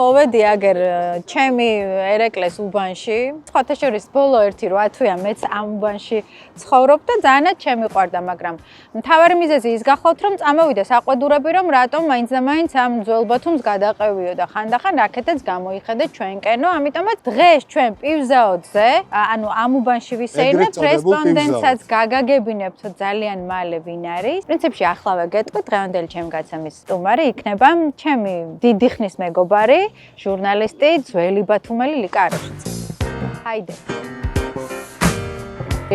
მოვედი აგერ ჩემი ერეკლეს უბანში. სხვათა შორის ბოლო 1-8 თვეა მეც ამ უბანში ცხოვრობ და ძალიანაც შემიყვარდა, მაგრამ მთავარი მიზეზი ის გახლავთ, რომ წამოვიდა საყვედურები, რომ რატომ მაინც და მაინც ამ ძველ ბათუმს გადაყევიო და ხანდახან რაკეტაც გამოიხედეთ ჩვენკენო, ამიტომაც დღეს ჩვენ პივზაოძე, ანუ ამ უბანში ვისეირნებთ, რესპონდენტსაც გაგაგებინებთ ძალიან მალე ვინ არის. პრინციპში ახლავე გეტყვი, დღევანდელი ჩემი გაცემის სტუმარი იქნება ჩემი დიდი ხნის მეგობარი, ჟურნალისტი, ძველი ბათუმელი ლიკა აროშიძე. Haide.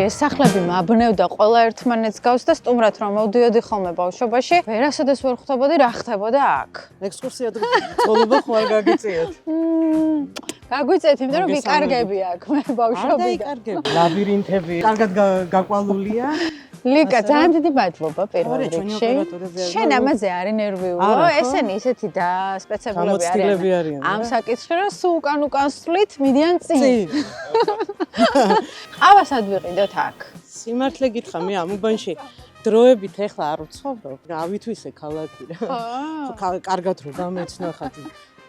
ეს სახლები მაბნევ და ყველა ერთმანეთს გავს და სტუმრად რომ მოვდიოდი ხოლმე ბავშვობაში, ვერასოდეს ვერ ხვდებოდი რა ხდებოდა აქ. ექსკურსია ცხოვრება ხوار გაგიწიეთ. გაგვიწეთ, იმიტომ რომ ვიკარგები აქ მე ბავშვობიდან. არ დაიკარგები. ლაბირინთები კარგად გაკვალულია. ლიკა, ძალიან დიდი მადლობა პირველ რიგში. შენ ამაზე არ ინერვიულო, ესენი ისეთი დასპეცებულები არიან. ამ საკითხში რომ სულ უკან სვლით, მიდიან წინ. ყავას ადვიყიდოთ აქ. სიმართლე გითხრა, მე ამ უბანში დროებით ეხლა არ ვცხოვრობ, ავითვისე ქალაქი რა. კარგად რო გამეცნახათ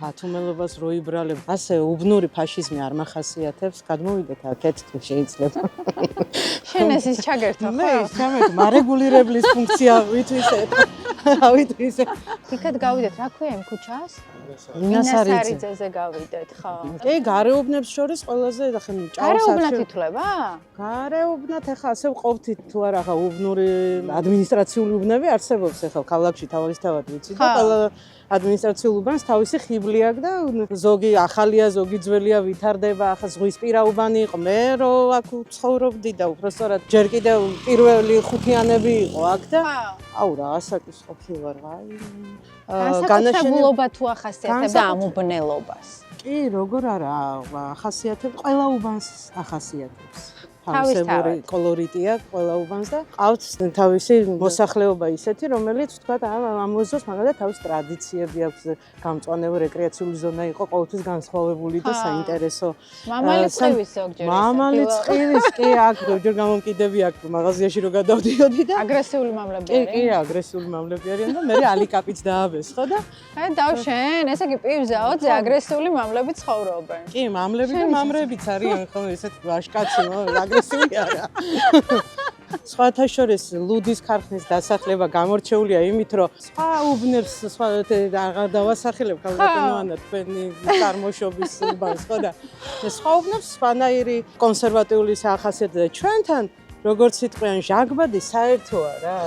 ბათუმელობას რო იბრალებ, ასე უბნური ფაშიზმი არ მახასიათებს, გადმოვიდეთ აქეთ თუ შეიძლება. შენ ეს ის ჩაგერთო ხო? მე ჩამეთ მარეგულირებლის ფუნქცია ვითვისებ. ავითვისე. იქად გავიდეთ, რა ქვია იმ ქუჩას? ინასარიძეზე გავიდეთ, ხო? კი, გარეუბნებს შორის ყველაზე ახლა ჭაოს გარეუბნად ითვლება? გარეუბნად ახლა ასე ვყოფთ თუ არა ახლა უბნური ადმინისტრაციული უბნები არსებობს ახლა ქალაქში თავისთავად ვიცი და ყველა ადმინისტრაციულ უბანს თავისი ხიბლი აქვს და ზოგი ახალია, ზოგი ძველია, ვითარდება. ახლა ზღვისპირა უბანი იყო, მე რო აქ ცხოვრობდი და უბრალოდ ჯერ კიდევ პირველი ხუთიანები იყო აქ და აუ რა ასაკის ყოფილვარ, აი. განაშენებლობა თუ ახასიათებდა ამ უბნელობას? კი, როგორ არა, ახასიათებს, ყველა უბანს ახასიათებს. თავისებური კოლორიტი აქვს ყველა უბანს და ყავს თავისი მოსახლეობა ისეთი, რომელიც თქვა ამ ოზოს მაგალითად თავის ტრადიციები აქვს, გამწვანებო რეკრეაციული ზონა იყო ყოველთვის განსხვავებული და საინტერესო. მამალი წყივის ზოგჯერ. მამალი წყივის კი აქ ჯერ გამომკიდები აქვს მაღაზიაში რო გადავდიოდი და აგრესიული მამლები არიან. კი, აგრესიული მამლები არიან და მე ალიკაპიც დააბესხო და დავშენ, ესე იგი პივზაოძე აგრესიული მამლები ცხოვრობენ. კი, მამლები და მამრებიც არიან ხოლმე ესეთი ვაშკაცი აგრესიული არა. სხვათა შორის ლუდის ქარხნის დასახლება გამორჩეულია იმით, რომ სხვა უბნებს სხვა აღარ დავასახელებ ქალბატონოვანა თქვენი წარმოშობის უბანს, ხო და სხვა უბნებს სხვანაირი კონსერვატიული სახასიათი და ჩვენთან როგორც იტყვიან ჟაგბადი საერთოა რა.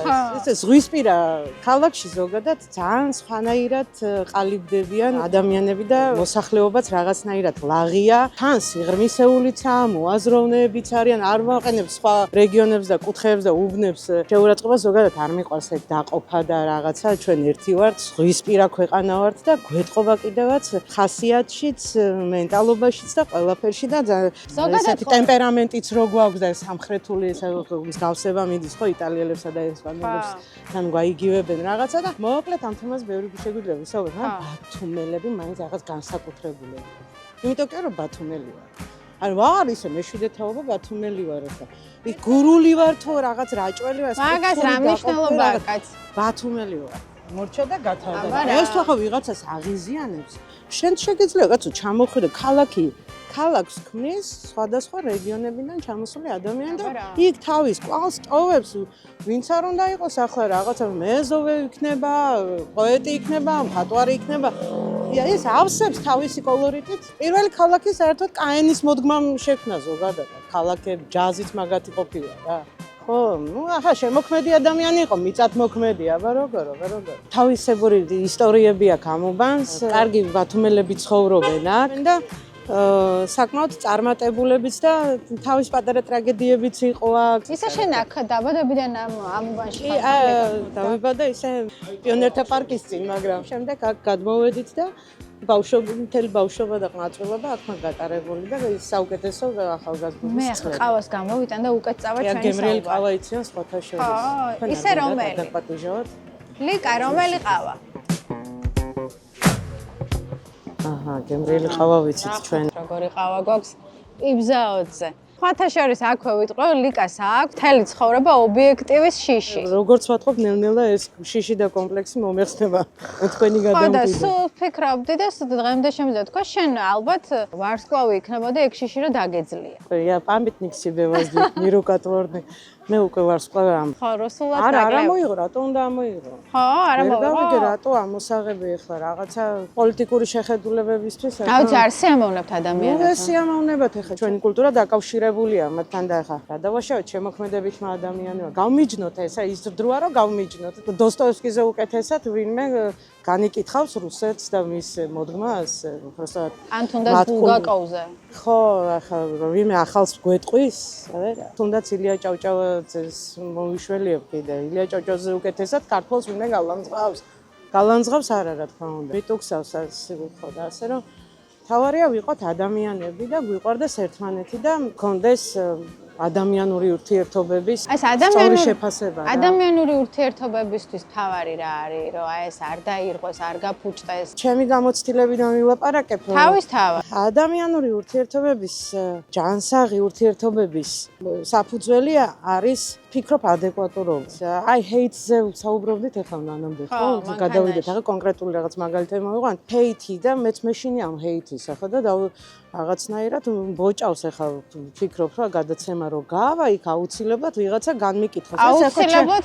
ეს ზღვისპირა ქალაქში ზოგადად ძალიან სხვანაირად ყალიბდებიან ადამიანები და მოსახლეობაც რაღაცნაირად ლაღია. თან სიღრმისეულიცაა, მოაზროვნეებიც არიან, არ ვაყენებ სხვა რეგიონებს და კუთხეებს და უბნებს. შეურაცხყოფა ზოგადად არ მიყვარს ეგ დაყოფა და რაღაცა, ჩვენ ერთი ვართ, ზღვისპირა ქვეყანა ვართ და გვეთყობა კიდევაც ხასიათშიც, მენტალობაშიც და ყველაფერში და ესეთი ტემპერამენტიც რო გვაქვს და სამხრეთული მსგავსება მიდის ხო იტალიელებსა და ესპანელებსთან გვაიგივებენ რაღაცა და მოკლედ ამ თემას ბევრი შეგვიძლია ვისაუბროთ, მაგრამ ბათუმელები მაინც რაღაც განსაკუთრებულები. იმიტომ კი რომ ბათუმელი ვარ. ანუ ვარ ისე მეშვიდე თაობა ბათუმელი ვარ ახლა. იქ გურული ვარ თუ რაღაც რაჭველი ვარ. მაგას რა მნიშვნელობა აქვს კაც? ბათუმელი ვარ. მორჩა და გათავდა. ეს თუ ახლა ვიღაცას აღიზიანებს, შენ შეგიძლია რაღაცა ჩამოხვიდე ქალაქი ქალაქს ქმნის სხვადასხვა რეგიონებიდან ჩამოსული ადამიანი და იქ თავის კვალს ტოვებს, ვინც არ უნდა იყოს ახლა რაღაცა მეზოვე იქნება, პოეტი იქნება, მხატვარი იქნება. ეს ავსებს თავისი კოლორიტით. პირველი ქალაქი საერთოდ კაენის მოდგმამ შექმნა ზოგადად. ქალაქები ჯაზით მაგათი ყოფილა რა. ხო, ნუ ახლა შემოქმედი ადამიანი იყო, მიწათმოქმედი, აბა როგორ. თავისებური ისტორიები აქვს ამ უბანს, კარგი ბათუმელები ცხოვრობენ აქ და საკმაოდ წარმატებულებიც და თავის პატარა ტრაგედიებიც იყო აქ. ისე შენ აქ დაბადებიდან ამ უბანში ხარ? დავიბადა ისე პიონერთა პარკის წინ, მაგრამ შემდეგ აქ გადმოვედით და მთელი ბავშვობა და ყმაწვილობა აქ გატარებული და საუკეთესო ახალგაზრდობის. მე ახლა ყავას გამოვიტან და უკეთ წავა ჩვენი საუბარი. გემრიელი ყავა იციან სხვათა შორის. ისე რომელი? დაპატიჟოთ. ლიკა, რომელი ყავა? აჰა, გემრიელი ყავა ვიცით ჩვენ. როგორი ყავა გვაქვს? პივზაოძე. ხათა შორის აქვე ვიტყვე, ლიკას აქვს მთელი ცხოვრება ობიექტივის შიში. როგორც ვთქვათ, ნელ-ნელა ეს შიში და კომპლექსი მომეხსნება თქვენი ხო და გადამკვიდრება. სულ ფიქრობდი და დღემდე შემიძლია თქვა, შენ ალბათ ვარსკვლავი იქნებოდა ეგ შიში რომ დაგეძლია. Я памятник себе воздвиг, мирокотворный. მე უკვე ვარსკვლავი ამ. ხო, რუსულად არა მოიღო, რატო უნდა ამოიღო? ხო, არა მოიღო. მოიღო. რატო ამოსაღები ახლა რაღაცა პოლიტიკური შეხედულებებისთვის? აუცი არ სიამოვნებთ ადამიანებს. ეს სიამოვნებათ ახლა ჩვენი კულტურა დაკავშირებულია მათთან და ახლა რა დავაშავეთ შემოქმედებითმა ადამიანებმა. გავმიჯნოთ ესა ის დროა რომ გავმიჯნოთ. დოსტოევსკიზე უკეთესად ვინმე განიკითხავს რუსეთს და მის მოდგმას, უბრალოდ ან თუნდაც ბულგაკოვზე. ხო, ახლა ვინმე ახალს გვეტყვის, რა? თუნდაც ილია ჭავჭავაძეს მოვიშველიებ კიდე. ილია ჭავჭავაძე უკეთესად ქართულს ვინმე გალანძღავს არა რა თქმა უნდა. მიტუქსავს ხო და ასე რომ თავარია ვიყოთ ადამიანები და გვიყვარდეს ერთმანეთი და მქონდეს ადამიანური ურთიერთობების სწორი შეფასება. ადამიანური ურთიერთობებისთვის თავარი რა არის, რომ აი ეს არ დაირღვეს, არ გაფუჭდეს. ჩემი გამოცდილებიდან ვილაპარაკებ. თავისთავად. ადამიანური ურთიერთობების ჯანსაღი ურთიერთობების საფუძველი არის ფიქრობ ადეკვატურობა. I hate-ზე საუბრობდით ახლა მანამდე, ხო? გადავიდეთ ახლა კონკრეტული რაღაც მაგალითი მოვიყვანთ. Hate და მეც მეშინი ამ hate-ის ახლა და რაღაცნაირად ბოჭავს ახლა ფიქრობ რა გადაცემა რო გავა იქ აუცილებლად ვიღაცა განმიკითხოს. აუცილებლად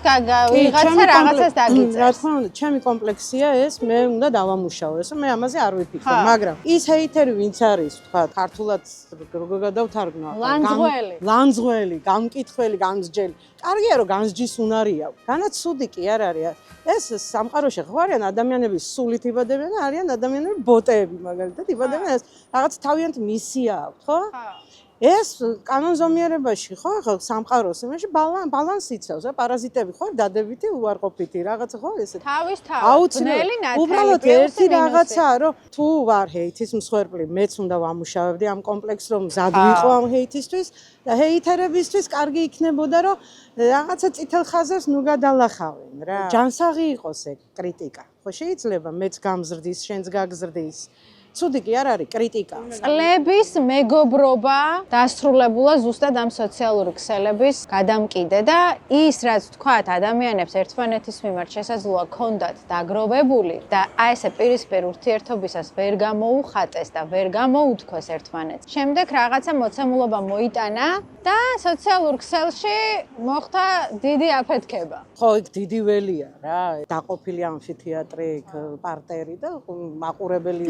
ვიღაცა რაღაცას დაგიწერს. რა თქმა უნდა, ჩემი კომპლექსია ეს, მე უნდა დავამუშავო ეს, მე ამაზე არ ვიფიქრე, მაგრამ ის ჰეიტერი ვინც არის, თქვა, ქართულად როგორ გადავთარგმნო? ლანძღველი, გამკითხველი, გამსჯელი. კარგია რომ განსჯის უნარი აქვს. განაცუდი კი არ არის. ეს სამყაროში ხო არიან ადამიანები სულით იბადებიან და არიან ადამიანები ბოტეები მაგალითად იბადებიან ეს რაღაც თავიანთი მისია აქვს, ხო? ეს კანონზომიერებაში ხო ახლა სამყაროს იმაში ბალანსი იცავს, პარაზიტები ხო დადებითი უარყოფითი რაღაცა ხო ესეთ. თავისთავად ბნელი ნათელი. უბრალოდ ერთი რაღაცაა რომ თუ ვარ ჰეითის მსხვერპლი, მეც უნდა ვამუშავებდი ამ კომპლექსს რომ მზად ვიყო ამ ჰეითისთვის და ჰეითერებისთვის კარგი იქნებოდა რომ რაღაცა წითელ ხაზებს ნუ გადალახავენ რა. ჯანსაღი იყოს ეგ კრიტიკა. ხო შეიძლება მეც გამზრდის, შენც გაგზრდის. ცუდი კი არ არის კრიტიკა. წლების მეგობრობა დასრულებულა ზუსტად ამ სოციალური ქსელების გადამკიდე და ის რაც თქვათ ადამიანებს ერთმანეთის მიმართ შესაძლოა ქონდათ დაგროვებული და აი ესე პირისპირ ურთიერთობისას ვერ გამოუხატეს და ვერ გამოუთქვეს ერთმანეთს. შემდეგ რაღაცა მოცემულობა მოიტანა და სოციალურ ქსელში მოხდა დიდი აფეთქება. ხო, იქ დიდი ველია რა, დაყოფილი ამფითეატრი, პარტერი და მაყურებელი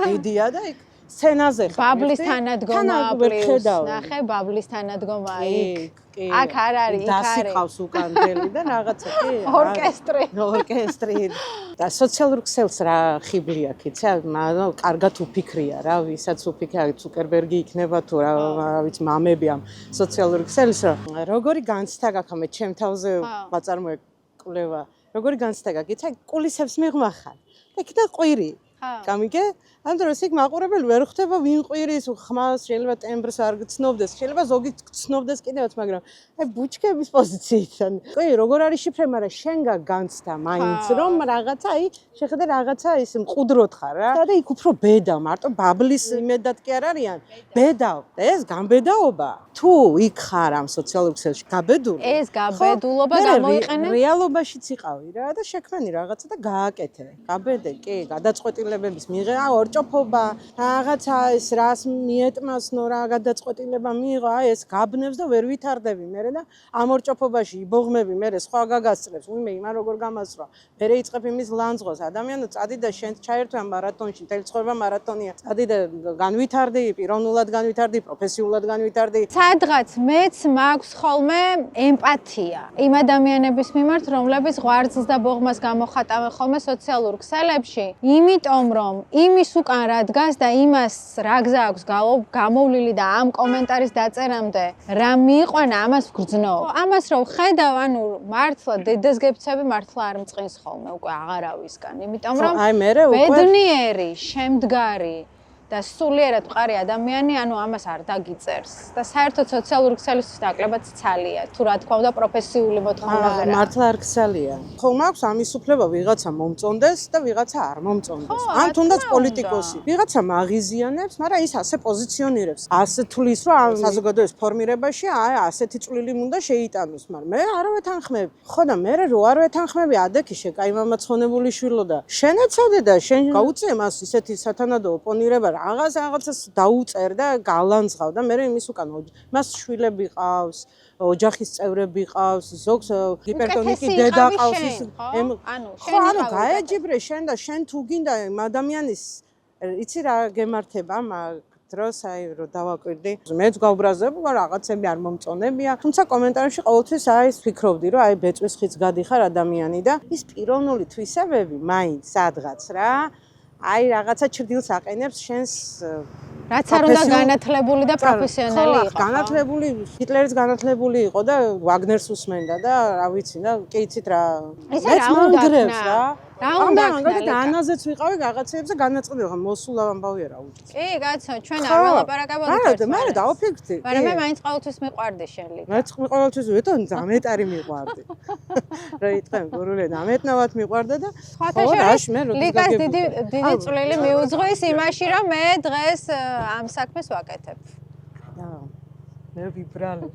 დიდია და იქ სცენაზე ხარ. ბაბლის თანადგომა პლუს ნახე ბაბლის თანადგომა იქ. აქ არ არის, იქ არის. დასიყავს უკანდელი და რაღაცა კი. ორკესტრი. და სოციალურ ქსელს რა ხიბლი აქვს, იცი? მაგრამ კარგად უფიქრია რა, ვისაც უფიქრია, ცუკერბერგი იქნება თუ რა ვიცი, მამები ამ სოციალურ ქსელს როგორი განცდა გაქვს მე ჩემ თავზე ვაწარმოეკვლევა. როგორი განცდა გაქვს, იცი? კულისებს მიღმახარ. და ყვირი. გამიგე? ამ დროს იქ მაყურებელი ვერ ხვდება ვინ ყვირის ხმას, შეიძლება ტემბრს არ გცნობდეს, შეიძლება ზოგი გცნობდეს კიდევაც, მაგრამ აი ბუჩქების პოზიციიდან. კი, როგორ არის შიფრე, მაგრამ შენ განცდა მაინც რომ რაღაცა აი შეხედე რაღაცა ის მყუდროთ ხარ რა. და იქ უფრო ბედა, მარტო ბაბლის იმედად კი არ არიან. ბედა, ეს გამბედაობა. თუ იქ ხარ ამ სოციალურ ქსელში გაბედული. ეს გაბედულობა გამოიყენე რეალობაშიც იყავი რა და შექმენი რაღაცა და გააკეთე. გაბედე, კი, გადაწყვეტილებების მიღება, ორჭოფობა, რაღაცა ეს რას მიეტმასნო რა გადაწყვეტილება მიიღო, აი ეს გაბნევს და ვერ ვითარდები მერე და ამ ორჭოფობაში იბოღმები მერე სხვა გაგასწრებს, უიმე იმან როგორ გამასწრა. მერე იწყებ იმის ლანძღოს, ადამიანო წადი და შენ ჩაერთვა მარათონში, მთელი ცხოვრება მარათონია. წადი და განვითარდი, პიროვნულად განვითარდი, პროფესიულად განვითარდი. სადღაც მეც მაქვს ხოლმე ემპათია იმ ადამიანების მიმართ, რომლებიც ღვარძლს და ბოღმას გამოხატავენ ხოლმე სოციალურ ქსელებში, იმიტომ რომ იმის უკან რა დგას და იმას რა გზა აქვს გამოვლილი და ამ კომენტარის დაწერამდე რა მიიყვანა ამას ვგრძნო. ამას რომ ხედავ, ანუ მართლა დედასგებცები მართლა არ მწყინს ხოლმე უკვე აღარავისგან, იმიტომ რომ ბედნიერი, შემდგარი და სულიერად მყარი ადამიანი, ანუ ამას არ დაგიწერს. და საერთოდ სოციალური ქსელისთვის ნაკლებად ცალია. თუ რა თქმა უნდა პროფესიული მოთხოვნა ვერა. მართლა არ ქსელია. ხომ აქვს ამის უფლება ვიღაცა მომწონდეს და ვიღაცა არ მომწონდეს. ან თუნდაც პოლიტიკოსი. ვიღაცა მაღიზიანებს, მაგრამ ის ასე პოზიციონირებს. ასე თulis რომ ამ საზოგადოების ფორმირებაში ასეთი წვლილი უნდა შეიტანოს, მაგრამ მე არ ვეთანხმები. ხო და მე რო არ ვეთანხმები, ადექიშე, კაი მამაცხოვნებული შვილო და შენეცოდე და შენ გაუწიე მას ისეთი სათანადო ოპონირება რაღაცას დაუწერ და გალანძღავ და მე იმის უკან მას შვილები ყავს, ოჯახის წევრები ყავს, ზოგს ჰიპერტონიკი დედა ყავს ის ხო ანუ გაეჯიბრე შენ და შენ თუ გინდა იმ ადამიანის იცი რა გემართება მაგ დროს აი რომ დავაკვირდი მეც გავბრაზებ რაღაცები არ მომწონებია თუმცა კომენტარებში ყოველთვის ის ვფიქრობდი რომ აი ბეწვის ხიც გადიხარ ადამიანი და ის პიროვნული თვისებები მაინც სადღაც რა აი რაღაცა ჭრდილს აყენებს შენს რაც არ უნდა განათლებული და პროფესიონალი იყო. განათლებული, ჰიტლერის განათლებული იყო და ვაგნერს უსმენდა და რა ვიცი და კი იცით რა. მეც მონგრევს რა. რა უნდა და ანაზეც ვიყავი რაღაცეებზე განაწყდება მოსულა ამბავია რა უწევს. კი, კაცო, ჩვენ არ ველაპარაკებოდით. მე დავაფიქრდი. მაგრამ მე მაინც ყოველთვის მიყვარდი შენ ლიგა. მეც ყოველთვის ვეთონ დამეტარი მიყვარდი. რა იტყვენ გურული დამეტნავად მიყვარდა და ხო რაში მე როდის გაგებდი. ლიგას დიდი წვლილი მიუძღვის იმაში რომ მე დღეს ამ საქმეს ვაკეთებ. მე ვიბრალი.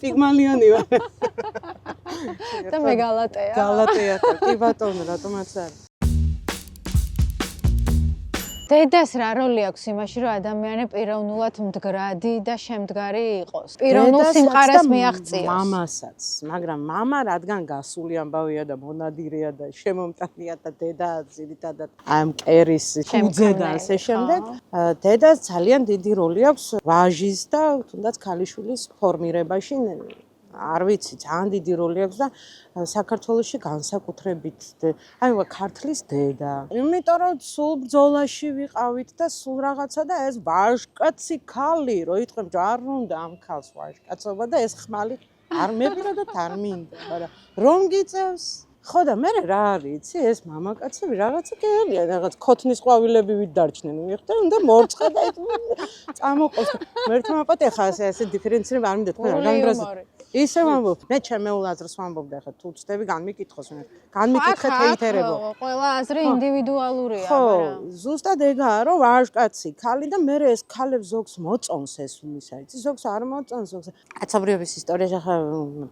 პიგმალიონი ვარ. და მე გალატეა. გალატეა, კი ბატონო, რატომაც არა. დედას რა როლი აქვს იმაში, რომ ადამიანი პიროვნულად მდგრადი და შემდგარი იყოს? პიროვნულ სიმყარეს მიაღწიოს. მამასაც, მაგრამ მამა რადგან გასული ამბავია და მონადირეა და შემომტანია და დედა ძირითადად ამ კერის ფუძე და ასე შემდეგ, დედას ძალიან დიდი როლი აქვს ვაჟის და თუნდაც ქალიშვილის ფორმირებაში. არ ვიცი, ძალიან დიდი როლი აქვს და საქართველოში განსაკუთრებით აი ქართლის დედა. იმიტომ რომ სულ ბრძოლაში ვიყავით და სულ რაღაცა და ეს ვაჟკაცი ქალი, რო იტყვი არ უნდა ამ ქალს ვაჟკაცობა და ეს ხმალი არ მეპირადად არ მინდა, მაგრამ რომ გიწევს ხო და მე რა არის, იცი, ეს მამაკაცები რაღაცა კერია, რაღაც ქოთნის ყვავილები ვით დარჩნენ, მიხვდა, უნდა მორწყა და წამოყოს. მე თვითონ მაპატე ხა ესე დიფერენცირება არ მინდა თქვენ რა გამბრაზეთ. ისე ვამბობ, მე ჩემეულ აზრს ვამბობდი, ახლა თუ ვწდები განმიკითხოს მე. განმიკითხეთ ეითერებო. ყველა აზრი ინდივიდუალურია, მაგრამ ზუსტად ეგაა, რომ ვაჟკაცი ქალი და მე ეს ქალებს ზოგს მოწონს ეს უმისა, იცი, ზოგს არ მოწონს, ზოგს. კაცობრიობის ისტორიაში ახლა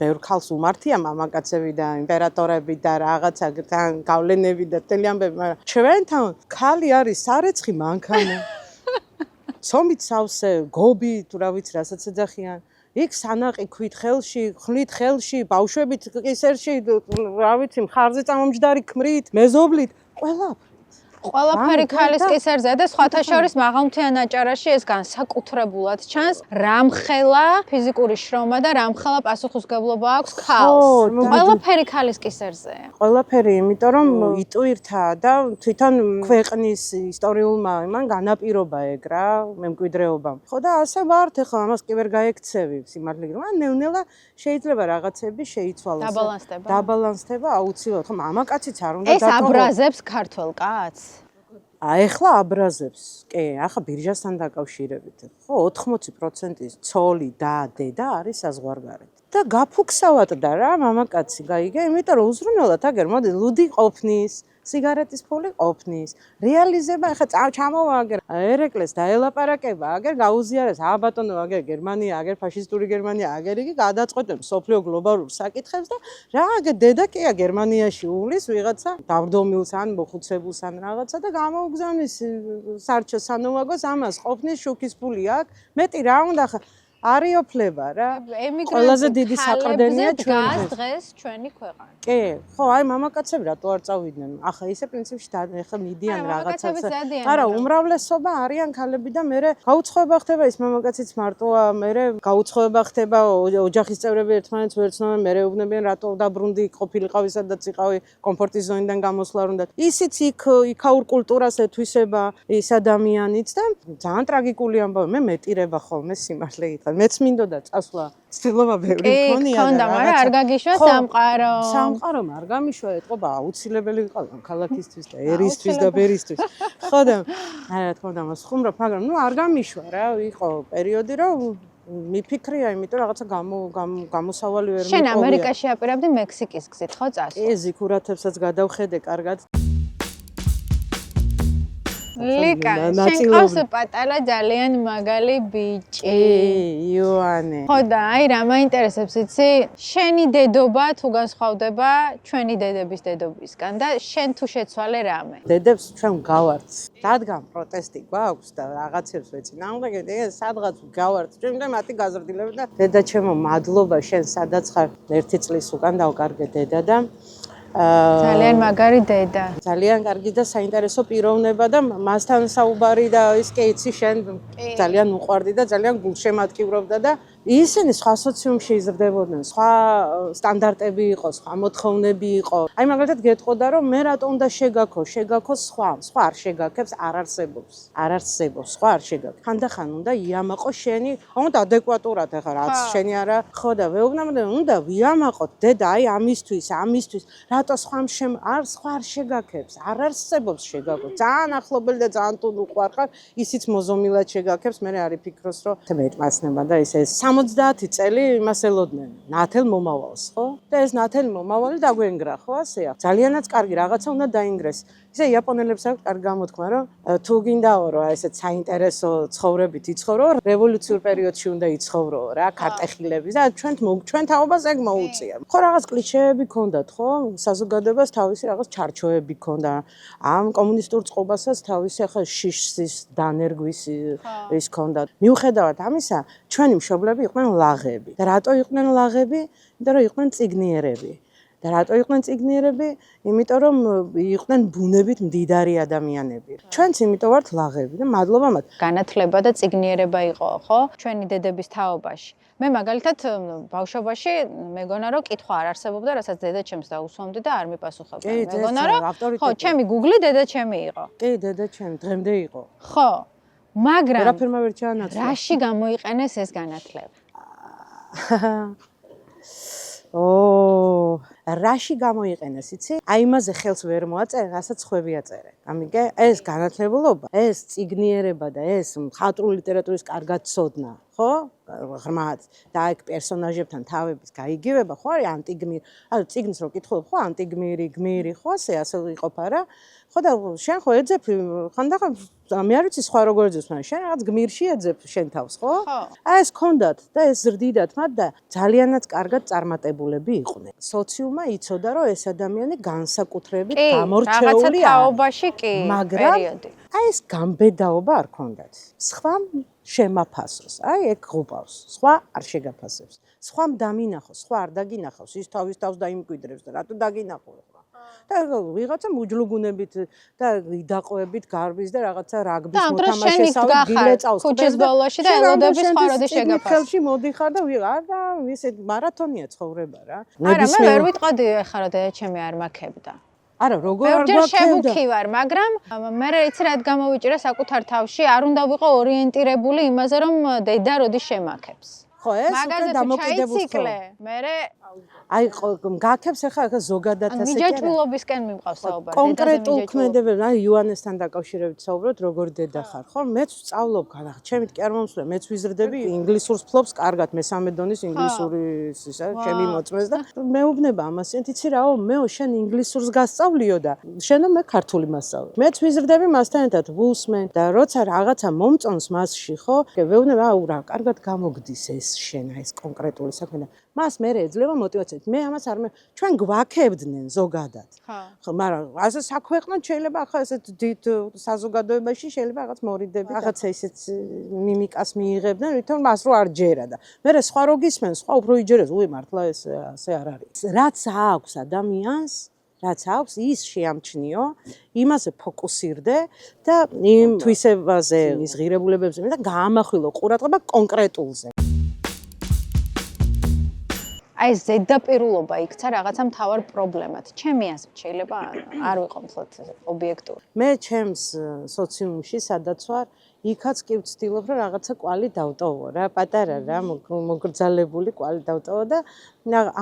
ბევრ ქალს უმართია მამაკაცები და იმპერატორები და რაღაცა თან გავლენები და მთელი ამბები, მაგრამ ჩვენთან ქალი არის სარეცხი მანქანა. ცომით სავსე, გობი, თუ რა ვიცი, რასაც ეძახიან. იქ სანაყი ქვით ხელში, ხლით ხელში, ბავშვებით კისერში, რა ვიცი, მხარზე წამომჯდარი ქმრით, მეზობლით, ყველაფერი ქალის კისერზე და სხვათა შორის მაღალმთიან აჭარაში ეს განსაკუთრებულად ჩანს რამხელა ფიზიკური შრომა და რამხელა პასუხისმგებლობა აქვს ქალს. ყველაფერი ქალის კისერზეა. ყველაფერი, იმიტომ რომ იტვირთა და თვითონ ქვეყნის ისტორიულმა იმან განაპირობა ეგ რა, მემკვიდრეობამ. ხო და ასე ვართ, ახლა ამას კი ვერ გაექცევი სიმართლე რომ ნევნელა შეიძლება რაღაცები შეიცვალოს. დაბალანსდება აუცილებლად. ხო მამაკაციც არ უნდა ეს აბრაზებს ქართველ კაცს? ახლა აბრაზებს. კი, ახლა ბირჟასთან დაკავშირებით. ხო, 80% ცოლი და დედა არის საზღვარგარეთ. და გაფუქსავატდა რა მამაკაცი გაიგე, იმიტომ რომ უზრუნველად აგერ მოდი ლუდი ყოფნის, სიგარეტის ფული ყოფნის. რეალიზება ახლა ჩამოვა აგერ ერეკლეს დაელაპარაკება, აგერ გაუზიარეს, ბატონო, აგერ გერმანია, აგერ ფაშისტური გერმანია, აგერ იგი გადაწყვეტებს სოფლიო გლობალურ საკითხებს და რა აგერ დედა კია გერმანიაში უვლის ვიღაცა დავდომილს ან მოხუცებულს ან რაღაცა და გამოუგზავნის სარჩო სანოვაგოს ამას ყოფნის შუქის ფული აქვს. მეტი რა უნდა ხა არიოფლება რა. ყველაზე დიდი საყრდენია ჩვენ დღეს ჩვენი ქვეყანა. კი, ხო, აი მამაკაცები რატო არ წავიდნენ? ახლა ისე პრინციპში ახლა მიდიან რაღაცას. არა, უმრავლესობა არიან ქალები და მე გაუცხოება ხდება ის მამაკაციც მარტოა, მე გაუცხოება ხდება ოჯახის წევრები ერთმანეთს ვერ ცნობენ, მე ეუბნებიან რატო დაბრუნდი ყოფილიყავი სადაც იყავი კომფორტის ზონიდან გამოსვლა არ უნდა. ისიც იქაურ კულტურას ეთვისება ის ადამიანიც და ძალიან ტრაგიკული ამბავი, მე მეტირება ხოლმე სიმართლე გითხრათ. მეც მინდოდა წასვლა ცდილობა ბევრი მქონია და მაგრამ არ გაგიშვა სამყარო. სამყარომ არ გამიშვა, ეთყობა აუცილებელი ვიყავ ქალაქისთვის და ერისთვის და ბერისთვის. ხო და რა თქმა უნდა, ხუმრობ, მაგრამ არ გამიშვა რა, იყო პერიოდი, რომ მიფიქრია, იმიტომ რაღაცა გამოსავალი ვერ მიყოლია. შენ ამერიკაში აპირებდი მექსიკის გზით, ხო წასვლა? ზიქურათებსაც გადავხედე კარგად. ლიკა, შენ ყავს პატარა ძალიან მაგალი ბიჭი. იოანე. ხო და აი რა მაინტერესებს იცი? შენი დედობა თუ განსხვავდება ჩვენი დედების დედობისგან და შენ თუ შეცვალე რამე. დედებს ჩვენ გავართ. რადგან პროტესტი გვაქვს და რაღაცებს ვეწინააღმდეგეთ, სადღაც გავართ. ჩვენ მათი გაზრდილები და დედა ჩემო, მადლობა შენ სადაც ხარ. 1 წლის უკან დავკარგე დედა და ძალიან მაგარი დედა. ძალიან კარგი და საინტერესო პიროვნება და მასთან საუბარი და ის კი იცი შენ ძალიან უყვარდი და ძალიან გულშემატკივრობდა და ისინი სხვა სოციუმში იზრდებოდნენ, სხვა სტანდარტები იყო, სხვა მოთხოვნები იყო. აი მაგალითად გეტყოდა რომ მე რატომ უნდა შეგაქოს სხვა არ შეგაქებს, არ არსებობს, სხვა არ შეგაქ. ხანდახან უნდა იამაყო შენი, უნდა ადეკვატურად ახლა რაც შენი არა, ხო და ვეუბნებოდნენ უნდა ვიამაყოთ დედა აი ამისთვის, რატო სხვა არ შეგაქებს, არ არსებობს შეგაქოს. ძალიან ახლობელი და ძალიან თუ უყვარხარ, ისიც მოზომილად შეგაქებს, მე არ იფიქროს რომ მეტმაცნება და ისე 70 წელი იმას ელოდნენ ნათელ მომავალს, ხო? და ეს ნათელი მომავალი დაგვენგრა, ხო, ასეა. ძალიანაც კარგი რაღაცა უნდა დაინგრეს. ისე იაპონელებს აქვს კარგი გამოთქმა, რომ თუ გინდაო რომ ესეც საინტერესო ცხოვრებით იცხოვრო, რევოლუციურ პერიოდში უნდა იცხოვრო რა, ქარტეხილები და ჩვენ თაობას ეგ მოუწია. ხო, რაღაც კლიშეები ქონდათ, ხო? საზოგადოებას თავისი რაღაც ჩარჩოები ქონდა. ამ კომუნისტურ წყობასაც თავისი ახლა შიშის დანერგვის ის ქონდა. მიუხედავად ამისა, ჩვენი მშობლები იყვნენ ლაღები. და რატო იყვნენ ლაღები? იმიტომ რომ იყვნენ წიგნიერები. და რატო იყვნენ წიგნიერები? იმიტომ რომ იყვნენ ბუნებით მდიდარი ადამიანები. ჩვენც იმიტომ ვართ ლაღები და მადლობა მათ. განათლება და წიგნიერება იყო, ხო? ჩვენი დედების თაობაში. მე მაგალითად ბავშვობაში მეგონა რომ კითხვა არ არსებობდა, რასაც დედა ჩემს დაუსვამდი და არ მიპასუხებდა. მეგონა რომ ხო, ჩემი Google დედა ჩემი იყო. კი, დედა ჩემი დღემდე იყო. ხო. მაგრამ ვერაფერმა ვერ ჩაანაცვლა. რაში გამოიყენეს ეს განათლება? რაში გამოიყენეს, იცი? აი იმაზე ხელს ვერ მოაწერე, რასაც ხვევი აწერე. ამიგე, ეს განათლებულობა, ეს წიგნიერება და ეს მხატვრული ლიტერატურის კარგად ცოდნა, ხო? ღრმად და აი პერსონაჟებთან თავების გაიგივება, ხო არის ანტიგმირი. ანუ წიგნს რო კითხულობ, ხო ანტიგმირი, გმირი, ხო ასე იყოფა რა. ხო და შენ ხო ეძებ ხანდახან მე არ ვიცი სხვა როგორ ეძებს, მაგრამ შენ რაღაც გმირში ეძებ შენ თავს, ხო? აი ეს ქონდათ და ეს ზრდიდათ მათ და ძალიანაც კარგად წარმატებულები იყვნენ. სოციუმმა იცოდა რომ ეს ადამიანი განსაკუთრებით გამორჩეულია. რაღაცა თაობაში კი, პერიოდი. აი ეს გამბედაობა არ ქონდათ. სხვა შემაფასოს. აი ეგ ღუპავს. სხვა არ შეგაფასებს. სხვამ დამინახოს, სხვა არ დაგინახავს. ის თავის თავს დაიმკვიდრებს და რატო დაგინახო? და ვიღაცა მუჯლუგუნებით და იდაყვებით გარბის და რაღაცა რაგბის მოთამაშესავით გილეწავს ქუჩის ბოლოში და ელოდების სხვა როდის შეგაფას. ხელში მოდიხარ და არა ისე მარათონია ცხოვრება რა. არა მე ვერ ვიტყოდი ახლა რომ დედა ჩემი არ მაქებდა. არა როგორ არ გვაქებდა. შევუქი ვარ, მაგრამ მე იცი რა გამოვიჭირა საკუთარ თავში, არ უნდა ვიყო ორიენტირებული იმაზე რომ დედა როდის შემაქებს. ხო ეს უკვე დამოკიდებულს ხო. მერე აი გაქებს ახლა ზოგადად ასე კი არა. მიჯაჭვულობისკენ მიმყავს საუბარი. კონკრეტულ ქმედებებს, აი იოანესთან დაკავშირებით საუბრობთ, როგორ დედა ხარ, ხო? მეც ვსწავლობ, ჩემით კი არ მომსვლია, მეც ვიზრდები, ინგლისურს ფლობს კარგად, მესამე დონის ინგლისური ისა, ჩემი მოწმეს და მეუბნება ამას, იცი რაო, მეო შენ ინგლისურს გასწავლიო და შენო მე ქართული მასწავლე. მეც ვიზრდები მასთან ერთად, ვუსმენ და როცა რაღაცა მომწონს მასში, ხო? ვეუბნება, აუ რა, კარგად გამოგდის ეს შენ ეს კონკრეტული საქმე და მას მე ეძლევა мотивაციით. მე ამას არ ჩვენ გვაქებდნენ ზოგადად. ხო, მაგრამ ასე საქვეყნოდ შეიძლება ახლა ესეთ დიდ საზოგადოებაში შეიძლება რაღაც მორიდები, რაღაცა ისეთ მიმიკას მიიღებდნენ, ვითომ მას რო არ ჯერა და მე სხვა რო გისმენ, სხვა უფრო იჯერებს, უი მართლა ეს ასე არ არის. რაც აქვს ადამიანს რაც აქვს ის შეამჩნიო, იმაზე ფოკუსირდე და იმ თვისებაზე, ის ღირებულებებზე და გაამახვილო ყურადღება კონკრეტულზე. აი ზედაპირულობა იქცა რაღაცა მთავარ პრობლემად. ჩემი აზრით შეიძლება არ ვიყო მხოლოდ ობიექტური. მე ჩემს სოციუმში სადაც ვარ, იქაც კი ვცდილობ რომ რაღაცა კვალი დავტოვო რა, პატარა რა, მოგრძალებული კვალი დავტოვო და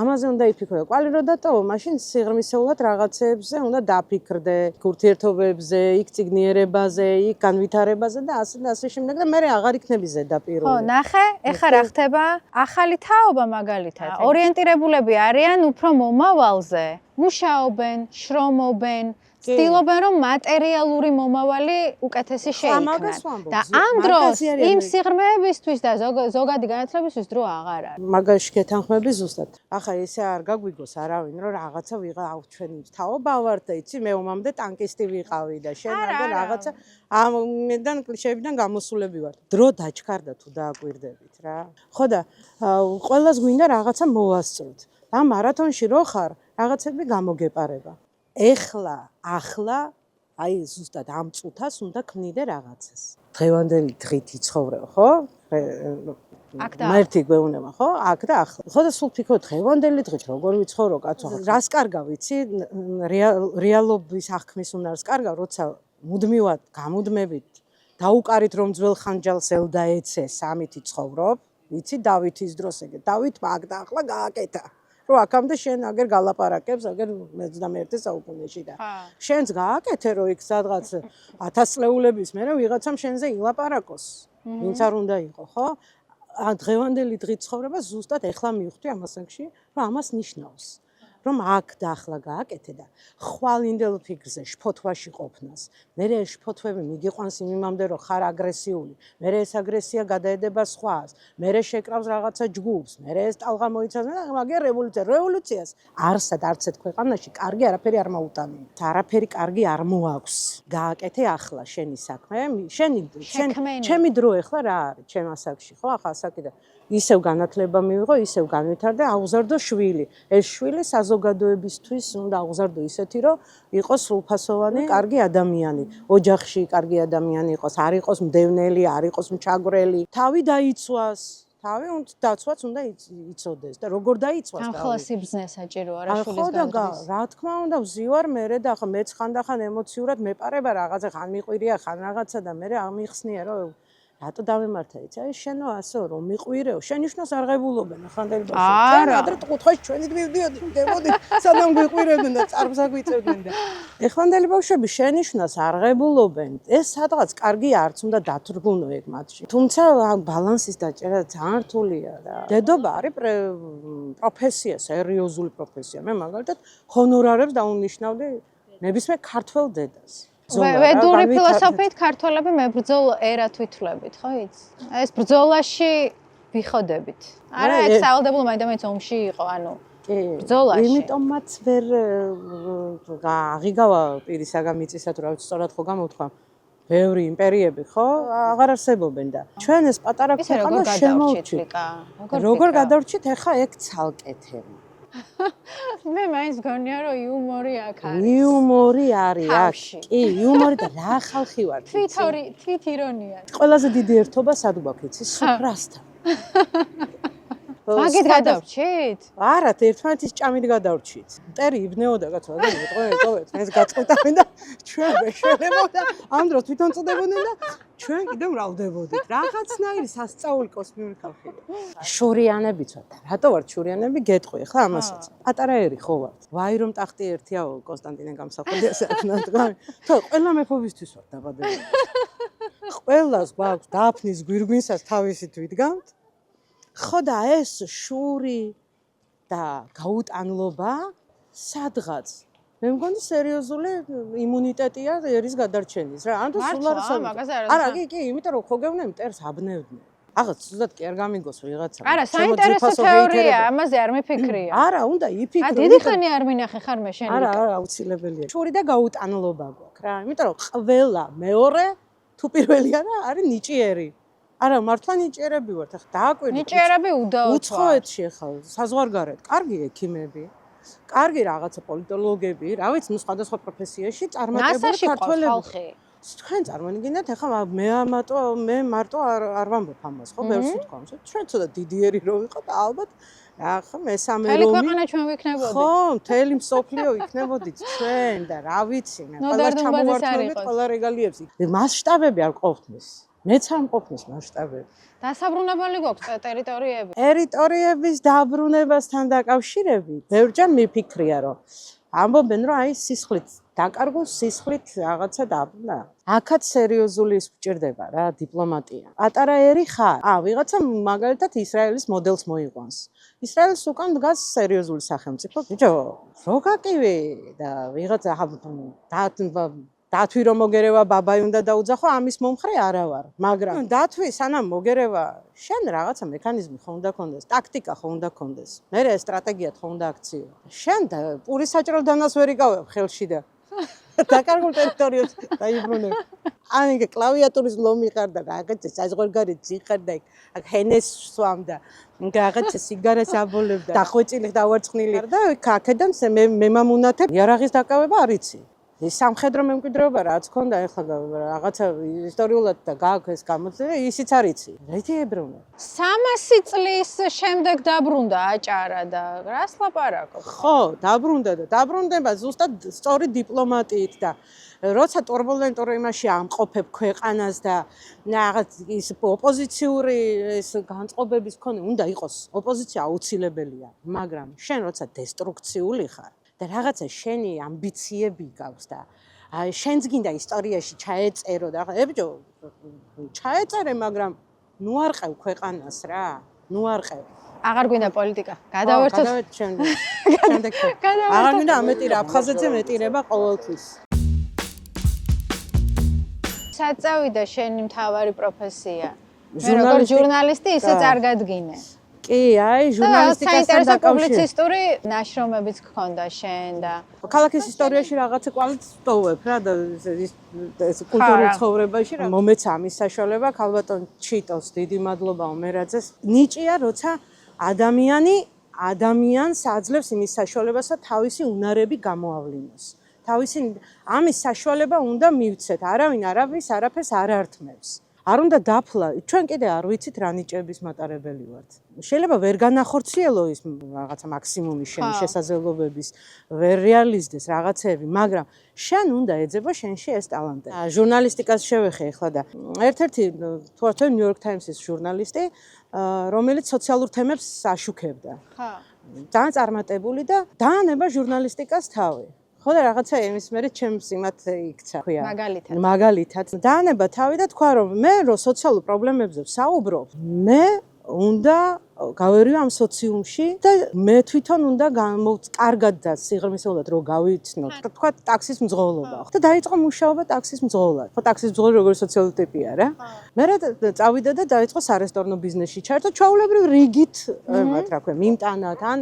ამაზე უნდა იფიქრო. კვალი რო დატოვო, მაშინ სიღრმისეულად რაღაცეებზე უნდა დაფიქრდე, ურთიერთობებზე, იქ ციგნიერებაზე, იქ განვითარებაზე და ასე შემდეგ და მე აღარ იქნები ზედაპირული. ხო, ნახე, ეხლა რა ხდება? ახალი თაობა მაგალითად. ორიენტირებულები არიან უფრო მომავალზე. მუშაობენ, შრომობენ, ცდილობენ რომ მატერიალური მომავალი უკეთესი შეიქმნან. და ამ დროს იმ სიღრმეებისთვის და ზოგადი განათლებისთვის დრო აღარ არის. მაგაში გეთანხმები ზუსტად. ახლა ესე არ გაგვიგოს არავინ რომ რაღაცა ვიღავ ჩვენ თაობა ვარ და იცი მე ომამდე ტანკისტი ვიყავი და შენ რაღაცა ამიდან კლიშეებიდან გამოსულები ვარ. დრო დაჩქარდა თუ დააკვირდებით რა. ხო და ყველას გვინდა რაღაცა მოვასწროთ. ამ მარათონში რო ხარ, რაღაცები გამოგეპარება. ახლა აი ზუსტად ამ წუთას უნდა ქმნიდე რაღაცას. დღევანდელი დღით იცხოვრებ, ხო? მერტი გვეუნება, ხო? აქ და ახლა. ხო და სულ ფიქრობ დღევანდელი დღით როგორ ვიცხოვრო კაცო? რას კარგავ ვიცი? რეალობის აღქმის უნარს კარგავ, როცა მუდმივად გამუდმებით დაუკარით რომ ძველ ხანჯალს ელდა ეცეს, ამით იცხოვრობ. ვიცი დავითის დროს ეგ. დავით მაგ და ახლა გააკეთა. რო აქამდე შენ აგერ გალაპარაკებს, აგერ 21 საუკუნეში და შენც გააკეთე რო იქ სადღაც 1000 წლეულების მერე ვიღაცამ შენზე ილაპარაკოს. ვინც არ უნდა იყო, ხო? დღევანდელი დღით ცხოვრება ზუსტად ეხლა მივხვდი ამასაკში, რომ ამას ნიშნავს. რომ აქ და ახლა გააკეთე და ხვალინდელ ფიქრზე შფოთვაში ყოფნას. მერე შფოთვები მიგიყვანს იმამდე რომ ხარ აგრესიული. მერე ეს აგრესია გადაედება სხვას. მერე შეკრავს რაღაცა ჯგუფს. მერე ეს ტალღა მოიცავს და მაგერ რევოლუციას არსად არც ერთ ქვეყანაში კარგი არაფერი არ მოუტანია. არაფერი კარგი არ მოაქვს. გააკეთე ახლა შენი საქმე. ჩემი დრო ახლა რა არის ჩემ ასაკში, ხო? ახლა ასაკი და ისევ განათლება მივიღო, ისევ განვითარდა, აუზარდო შვილი. ეს შვილი საზოგადოებისთვის უნდა აუზარდო ისეთი, რომ იყოს სრულფასოვანი, კარგი ადამიანი, ოჯახში კარგი ადამიანი იყოს, არ იყოს მდევნელი, არ იყოს მჩაგვრელი. თავი დაიცვას, თავი დაცვაც უნდა იცოდეს და როგორ დაიცვას თავი. ახლა სიბზნე საჭირო არა შვილის განვითარებას. რა თქმა უნდა, ვზივარ მერე და ახლა მეც ხანდახან ემოციურად მეპარება რაღაცა, ხან მიყვირია, ხან რაღაცა და მერე ამიხსნია, რომ რატო დავემართა იცი? აი შენო ასეო რომ მიყვირეო, შენიშნოს არღებულობენ ახანდელი ბავშვები. ჩვენ ადრე კუთხეში ჩვენი მივდიოდით, მგებოდით, სანამ გვიყვირებდნენ და წარბს აგვიწევდნენ და ეხანდელი ბავშვები შენიშნოს არღებულობენ. ეს სადღაც კარგი არც უნდა დათრგუნო ეგ მათში. თუმცა ბალანსის დაჭერა ძალიან რთულია რა. დედობა არის პროფესია, სერიოზული პროფესია. მე მაგალითად ჰონორარებს დაუნიშნავდი ნებისმიერ ქართველ დედას. ვედური ფილოსოფიით ქართველები მებრძოლ ერად ვითვლებით, ხო იცი? ეს ბრძოლაში ვიხოდებით. არა, ეგ სავალდებულო მაინდა-მაინც ომში იყო, ანუ ბრძოლაში. იმიტომაც ვერ აღიგავა პირისაგან მიწისად, რა ვიცი, სწორად ხო გამოთქვა. ბევრი იმპერიები, ხო? აღარ არსებობენ და ჩვენ ეს პატარა ქვეყანა შემოვჭით. როგორ გადავრჩით, ეხა ეგ ცალკე თემა. მე მაინც გონია რომ იუმორი აქ არის. იუმორი არის აქ. კი, იუმორი და რა ხალხი ვარ. თვით ირონია. ყველაზე დიდი ერთობა სად გვაქვს იცი? სუფრასთან. მაგით გადავრჩით? არა, ერთმანეთის ჭამით გადავრჩით. მტერი იბნეოდა კაცო, და მეტყოვეთ, მეც გაწყვეტავენ და ჩვენ ვეშველებოდა, ამ დროს თვითონ წდებოდნენ და ჩვენ კიდე მრავლდებოდით. რაღაცნაირი სასწაული კოსმიური ხალხი. შურიანებიც ვართ. რატო ვართ შურიანები? გეტყვი ხა ამასაც. პატარა ერი ხო ვართ. ვაი რომ ტახტი ერთია კონსტანტინე გამსახურდია საქმე. თო ყველა მეფობისთვის ვართ დაბადებული. ყველას გვაქვს დაფნის გვირგვინსაც თავისით ვიდგამთ. ხო და ეს შური და გაუტანლობა სადღაც მე მგონი სერიოზული იმუნიტეტია ერის გადარჩენის რა. ანუ სულ არა, კი, იმიტომ რომ ხო გეუბნები მტერს აბნევდნენ. აღარ ზუსტად კი არ გამიგოს ვიღაცა. არა, საინტერესო თეორია, ამაზე არ მიფიქრია. არა, უნდა იფიქრო. დიდი ხანი არ მინახე ხარ მე შენ. არა, აუცილებელია. შური და გაუტანლობა გვაქვს რა. იმიტომ რომ ყველა მეორე თუ პირველი არის ნიჭიერი. არა, მართლა ნიჭიერები ვართ, ახლა დააკვირდით. ნიჭიერები უდაოც. უცხოეთში ახლა საზღვარგარეთ, კარგი ექიმები, კარგი რაღაცა პოლიტოლოგები, რა ვიცი, ნუ სხვადასხვა პროფესიაში წარმატებული ქართველები. თქვენ წარმოგიდგენთ, ახლა მე მარტო არ ვამბობ ამას, ხო, ბევრს ვთქვამს. ჩვენ ცოტა დიდიერი რო ვიყოთ, ალბათ ახლა მესამე რომი. მთელი ქვეყანა ჩვენ ვიქნებოდით. ხო, მთელი მსოფლიო იქნებოდით ჩვენ და რა ვიცი, მე ყველა ჩამოვართმევით ყველა რეგალიებს. მასშტაბები არ ყოფნის. მეც არ მყოფნის მასშტაბები. დასაბრუნებელი გვაქვს ტერიტორიები. ტერიტორიების დაბრუნებასთან დაკავშირებით ბევრჯერ მიფიქრია, რომ ამბობენ, რომ აი სისხლით დაკარგულ სისხლით რაღაცა დაბრუნა. აქაც სერიოზული სჭირდება რა დიპლომატია. პატარა ერი ხარ. ვიღაცა მაგალითად ისრაელის მოდელს მოიყვანს. ისრაელს უკან დგას სერიოზული სახელმწიფო. ბიჭო, რო გაკივი და ვიღაცა დათვი რომ მოგერევა ბაბაი უნდა დაუძახო, ამის მომხრე არა ვარ, მაგრამ დათვი სანამ მოგერევა, შენ რაღაცა მექანიზმი ხო უნდა გქონდეს, ტაქტიკა ხო უნდა გქონდეს. მერე სტრატეგია ხო უნდა აქციო. შენ პურის საჭრელ დანას ვერ იკავებ ხელში და დაკარგულ ტერიტორიებს დაიბრუნებ. ანიგე კლავიატურის ლომი ხარ და რაღაცა საზღვარგარეთ ძიხარ და აქ ჰენეს სვამ და რაღაცა სიგარას აბოლებ და დახვეწილი დავარცხნილი და აქედან მე მამუნათებ იარაღის დაკავება არ იცი. ეს სამხედრო მემკვიდრეობა რაც ქონდა ეხლა რაღაცა ისტორიულად და გააქვს ეს გამოწვევა ისიც არ იცი. რითი ებრუნე? 300 წლის შემდეგ დაბრუნდა აჭარა და რას ლაპარაკობ? ხო, დაბრუნდა და დაბრუნდება ზუსტად სწორი დიპლომატიით და როცა турბულენტურ იმაში ამყოფებ ქვეყანას და რაღაც ის ოპოზიციური ეს განწყობების მქონე უნდა იყოს ოპოზიცია აუცილებელია, მაგრამ შენ როცა დესტრუქციული ხარ და რაღაცა შენი ამბიციები გაქვს და შენც გინდა ისტორიაში ჩაეწერო და ებჯო ჩაეწერე, მაგრამ ნუ არ ყევ ქვეყანას რა, ნუ არ ყევ. აღარ გვინდა პოლიტიკა. გადავერთოთ შემდეგ. აღარ გვინდა ამეტირა აფხაზეთზე მეტირება ყოველთვის. საწავიდა შენი მთავარი პროფესია. მე როგორც ჟურნალისტი ისე წარგადგინე. კი, აი, ჟურნალისტიკასთან დაკავშირებით პუბლიცისტური ნაშრომებიც გქონდა შენ და ქალაქის ისტორიაში რაღაცა კვალით ვტოვებ რა და ეს კულტურულ ცხოვრებაში რა მომეცა ამის საშუალება ქალბატონ ჩიტოს დიდი მადლობა ომერაძეს. ნიჭია, როცა ადამიანს აძლევს იმის საშუალებასა თავისი უნარები გამოავლინოს. თავისი ამის საშუალება უნდა მივცეთ. არავინ არაფერს არ ართმევს. არ უნდა დაფლა. ჩვენ კიდე არ ვიცით რა ნიჭების მატარებელი ვართ. შეიძლება ვერ განახორციელო ის რაღაცა მაქსიმუმი შენი შესაძლებლობების, ვერ რეალიზდეს რაღაცები, მაგრამ შენ უნდა ეძებო შენში ეს ტალანტი. ჟურნალისტიკას შევეხე ახლა და ერთ-ერთი თუათო ნიუ-იორკ ტაიმსის ჟურნალისტი, რომელიც სოციალურ თემებს აშუქებდა. ძალიან წარმატებული და დაანება ჟურნალისტიკას თავი. ხო და რაღაცა იმის მერე ჩემს იმათ იქცა ქვია მაგალითად დაანება თავი და თქვა რომ მე რო სოციალურ პრობლემებზე ვსაუბრობ მე უნდა გავერიო ამ სოციუმში და მე თვითონ უნდა კარგად და სიღრმისეულად რო გავიცნო თქვა ტაქსის მძღოლობა და დაიწყო მუშაობა ტაქსის მძღოლად ხო ტაქსის მძღოლი როგორი სოციალური ტიპია რა მე წავიდა და დაიწყო სარესტორნო ბიზნესში ჩაერთო ჩვეულებრივ რიგით მათ რა ქვია მიმტანად ან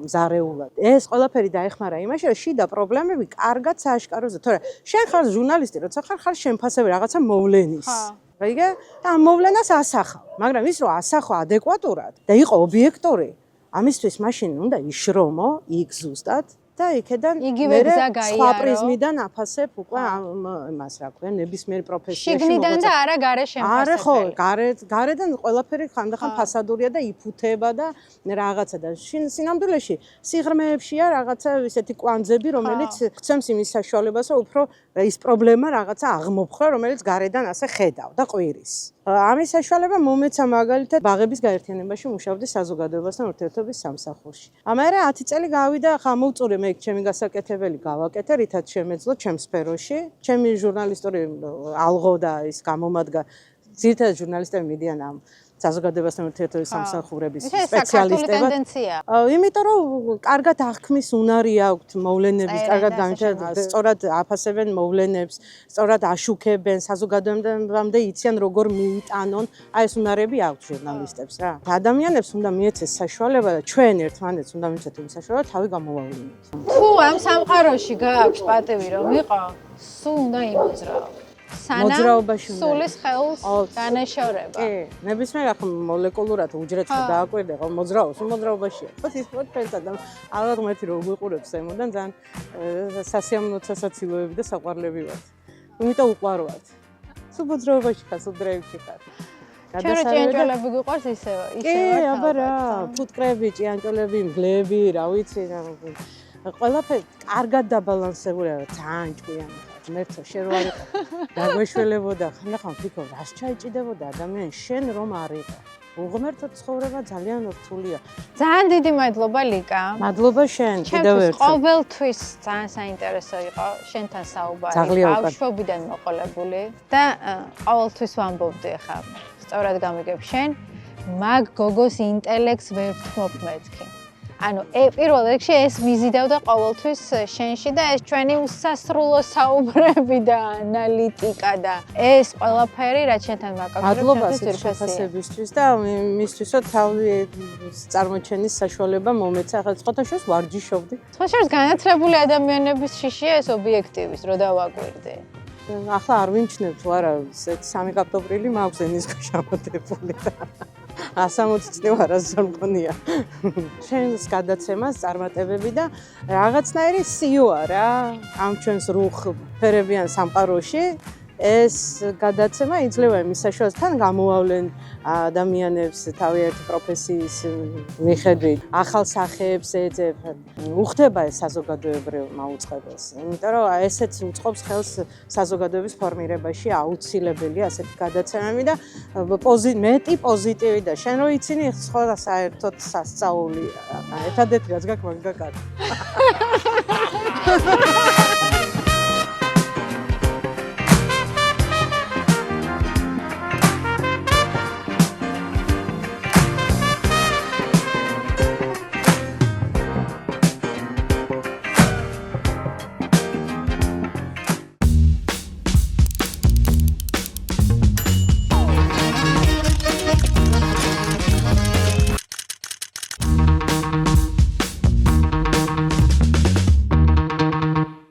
მზარეულად ეს ყველაფერი დაეხმარა იმაში რომ შიდა პრობლემები კარგად სააშკაროზე თორე შენ ხარ ჟურნალისტი როცა ხარ შემფასები რაღაცა მოვლენის ვიგე და ამ მოვლენას ასახავ, მაგრამ ის რომ ასახო ადეკვატურად და იყო ობიექტური, ამისთვის მაშინ უნდა იშრომო იქ ზუსტად და იქედან მე სხვა პრიზმიდან აფასებ უკვე იმას რა ქვია, ნებისმიერ პროფესიაში. შიგნიდან და არა გარე შემფასებელი. არა ხო, გარედან ყველაფერი ხანდახან ფასადურია და იფუთება და რაღაცა და სინამდვილეში სიღრმეებშია რაღაცა ისეთი კვანძები, რომელიც გცემს იმის საშუალებას, რომ უფრო ის პრობლემა რაღაცა აღმოფხვრა, რომელიც გარედან ასე ხედავ და ყვირის. ამის საშუალება მომეცა მაგალითად ბაღების გაერთიანებაში მუშაობდი საზოგადოებასთან ურთიერთობის სამსახურში. ამერე 10 წელი გავიდა, ხა მოვწურე მე ჩემი გასაკეთებელი გავაკეთე, რითაც შემეძლო ჩემ სფეროში. ჩემი ჟურნალისტური ალღო და ის გამომადგა ძირითადად ჟურნალისტები მიდიან ამ საზოგადოებასთან ურთიერთობის სამსახურების სპეციალისტებად. იმიტომ რომ კარგად აღქმის უნარი აქვთ მოვლენების, კარგად განვითარებენ, სწორად აფასებენ მოვლენებს, სწორად აშუქებენ, საზოგადოებამდე იციან როგორ მიიტანონ. აი ეს უნარები აქვთ ჟურნალისტებს რა. ადამიანებს უნდა მიეცეს საშუალება და ჩვენ ერთმანეთს უნდა მივცეთ იმ საშუალება თავი გამოვავლინოთ. თუ ამ სამყაროში გააქვს პატივი რომ იყო, სულ უნდა იმოძრაო. მოძრაობაში სულის ხელს განეშორება. კი, ნებისმიერ ახლა მოლეკულურად უჯრედს დააკვირდე, ხო მოძრაობს, მოძრაობაშია. ხო ის პორტფელსა და ალბათ ღმერთი რო გვიყურებს ემოდან ძალიან სასიამოვნო სასაცილოები და საყვარლები ვართ. იმიტომ უყვარვართ. სულ მოძრაობაში ხარ, სულ დრეივში ხარ. ჩვენ ჭიანჭველები გვიყვარს ისევ კი, აბა რა, ფუტკრები, ჭიანჭველები, მგლები, რა ვიცი, ყველაფერი კარგად დაბალანსებულია, ძალიან ჭკვიანი ხარ. ღმერთო შენ რო არ იყო დაგვეშველებოდა ხანახან ვფიქრობ რას ჩაიჭიდებოდა ადამიანს შენ რომ არ იყო უღმერთო ცხოვრება ძალიან რთულია ძალიან დიდი მადლობა ლიკა მადლობა შენ კიდევ ჩემთვის ერთხელ ყოველთვის ძალიან საინტერესო იყო შენთან საუბარი ბავშვობიდან მოყოლებული და ყოველთვის ვამბობდი ახლა სწორად გამიგებ შენ მაგ გოგოს ინტელექტს ვერ ვთმობ მეთქი ანუ პირველ რიგში ეს მიზიდავდა ყოველთვის შენში და ეს ჩვენი უსასრულო საუბრები და ანალიტიკა და ეს ყველაფერი რაც შენთან მადლობა შეფასებისთვის და მისთვისო თავი წარმოჩენის საშუალება მომეცა ახლა ცხოთაშოს ვარჯიშობდი ცხოთაშოს განათლებული ადამიანების შიშია ეს ობიექტივის რო დავაკვირდი ახლა არ ვიმჩნევ თუ არა სამი კარტოფილი მაქვს ენისგან შემოდებული და 160 წელი არასდროს მქონია. შენს გადაცემას წარმატებები და რაღაცნაირი სიოა რა ამ ჩვენს რუხ ფერებიან სამყაროში ეს გადაცემა იძლევა იმის საშუალებას თან გამოვავლენ ადამიანებს თავიანთი პროფესიის მიხედვით ახალ სახეებს ეძებენ უხდება ეს საზოგადოებრივ მაუწყებელს იმიტომ რომ ესეც უწყობს ხელს საზოგადოების ფორმირებაში აუცილებელია ასეთი გადაცემები და მეტი პოზიტივი და შენ რო იცინი სხვა საერთოდ სასწაულია ერთადერთი რაც გაქვს მაგ გაკარგა